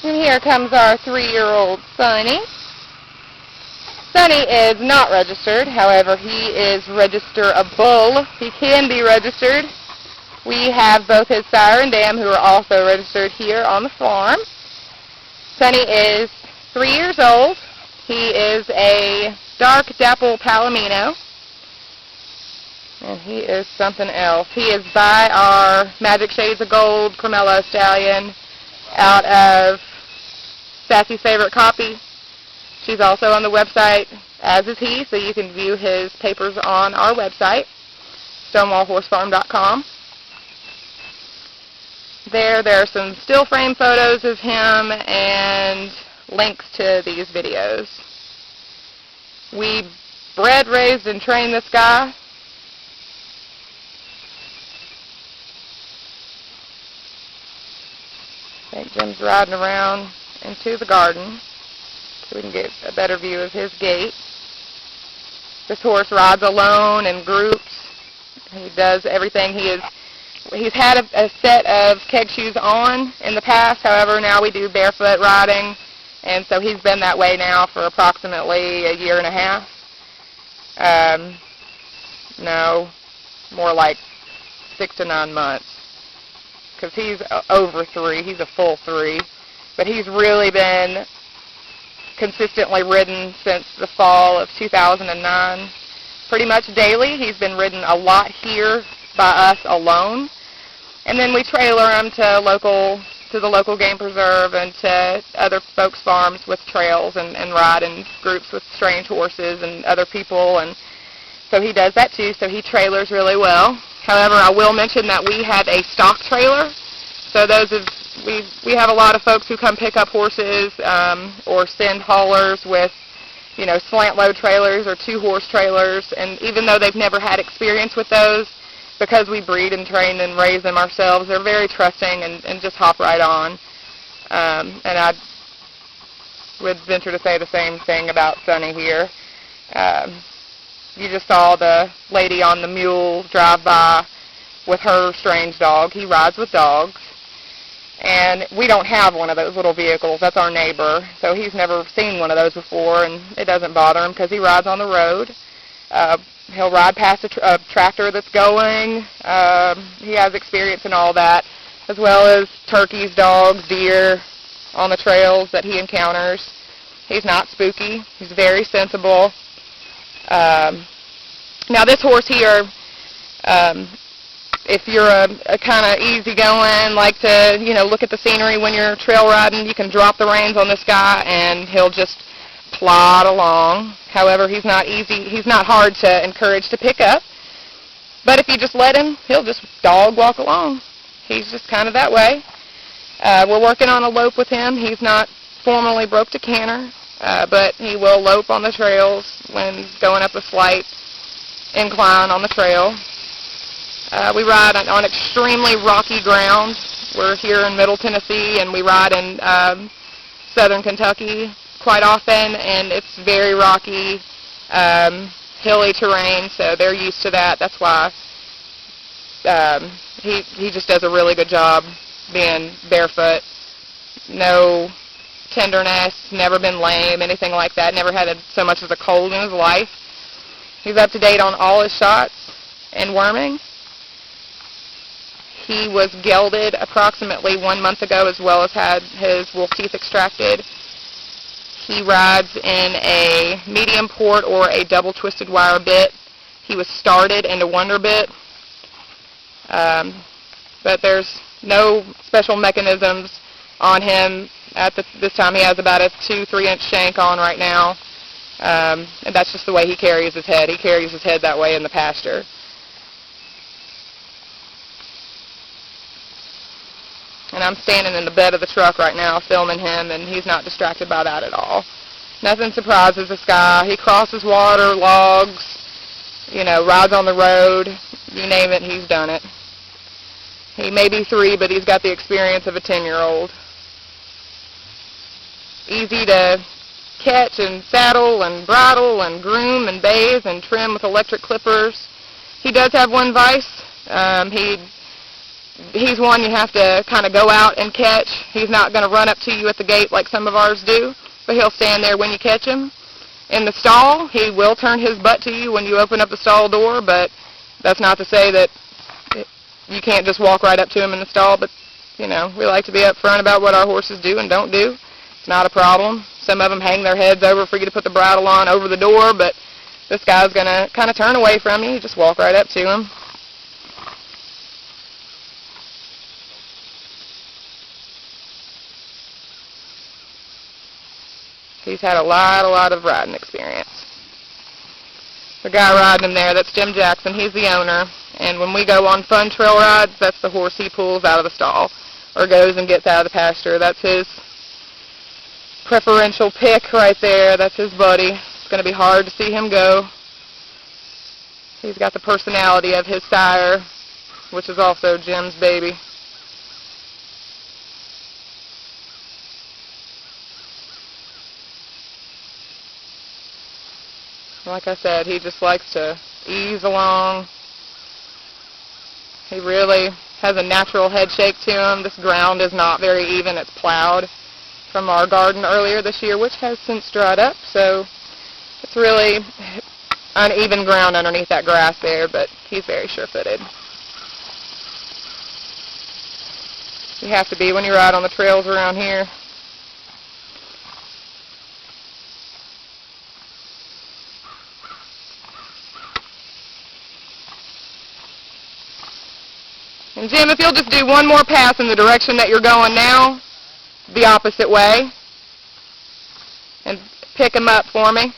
And here comes our 3-year-old Sonny. Sonny is not registered, however, he is registerable. He can be registered. We have both his sire and dam who are also registered here on the farm. Sonny is 3 years old. He is a dark dapple palomino. And he is something else. He is by our Magic Shades of Gold Cremello Stallion out of Sassy's Favorite Copy. She's also on the website, as is he, so you can view his papers on our website, stonewallhorsefarm.com. There are some still frame photos of him and links to these videos. We bred, raised, and trained this guy. I think Jim's riding around into the garden so we can get a better view of his gait. This horse rides alone in groups. He does everything. He's had a set of keg shoes on in the past. However, now we do barefoot riding, and so he's been that way now for approximately a year and a half. No, more like 6 to 9 months, because he's over 3. He's a full 3, but he's really been consistently ridden since the fall of 2009. Pretty much daily. He's been ridden a lot here by us alone, and then we trailer him to the local game preserve and to other folks' farms with trails and ride in groups with strange horses and other people, and so he does that too. So he trailers really well. However, I will mention that we have a stock trailer. So we have a lot of folks who come pick up horses or send haulers with, slant load trailers or 2-horse trailers, and even though they've never had experience with those, because we breed and train and raise them ourselves, they're very trusting and just hop right on. And I would venture to say the same thing about Sonny here. You just saw the lady on the mule drive by with her strange dog. He rides with dogs. And we don't have one of those little vehicles. That's our neighbor. So he's never seen one of those before, and it doesn't bother him because he rides on the road. He'll ride past a tractor that's going. He has experience in all that, as well as turkeys, dogs, deer on the trails that he encounters. He's not spooky. He's very sensible. Now this horse here, if you're a kind of easygoing, like to, look at the scenery when you're trail riding, you can drop the reins on this guy and he'll just plod along. However, he's not hard to encourage to pick up. But if you just let him, he'll just dog walk along. He's just kind of that way. We're working on a lope with him. He's not formally broke to canter, but he will lope on the trails when going up a slight incline on the trail. We ride on extremely rocky ground. We're here in Middle Tennessee, and we ride in southern Kentucky quite often, and it's very rocky, hilly terrain, so they're used to that. That's why he just does a really good job being barefoot. No tenderness, never been lame, anything like that. Never had so much as a cold in his life. He's up to date on all his shots and worming. He was gelded approximately 1 month ago, as well as had his wolf teeth extracted. He rides in a medium port or a double twisted wire bit. He was started in a wonder bit, but there's no special mechanisms on him at this time. He has about a 2-3 inch shank on right now, and that's just the way he carries his head. He carries his head that way in the pasture. And I'm standing in the bed of the truck right now filming him, and he's not distracted by that at all. Nothing surprises this guy. He crosses water, logs, rides on the road. You name it, he's done it. He may be 3, but he's got the experience of a 10-year-old. Easy to catch and saddle and bridle and groom and bathe and trim with electric clippers. He does have one vice. He he's one you have to kind of go out and catch. He's not going to run up to you at the gate like some of ours do, but he'll stand there when you catch him. In the stall, he will turn his butt to you when you open up the stall door, but that's not to say that you can't just walk right up to him in the stall. But, you know, we like to be upfront about what our horses do and don't do. It's not a problem. Some of them hang their heads over for you to put the bridle on over the door, but this guy's going to kind of turn away from you. You just walk right up to him. He's had a lot of riding experience. The guy riding him there, that's Jim Jackson. He's the owner. And when we go on fun trail rides, that's the horse he pulls out of the stall or goes and gets out of the pasture. That's his preferential pick right there. That's his buddy. It's going to be hard to see him go. He's got the personality of his sire, which is also Jim's baby. Like I said, he just likes to ease along. He really has a natural head shake to him. This ground is not very even. It's plowed from our garden earlier this year, which has since dried up. So it's really uneven ground underneath that grass there, but he's very sure-footed. You have to be when you ride on the trails around here. And Jim, if you'll just do one more pass in the direction that you're going now, the opposite way, and pick him up for me.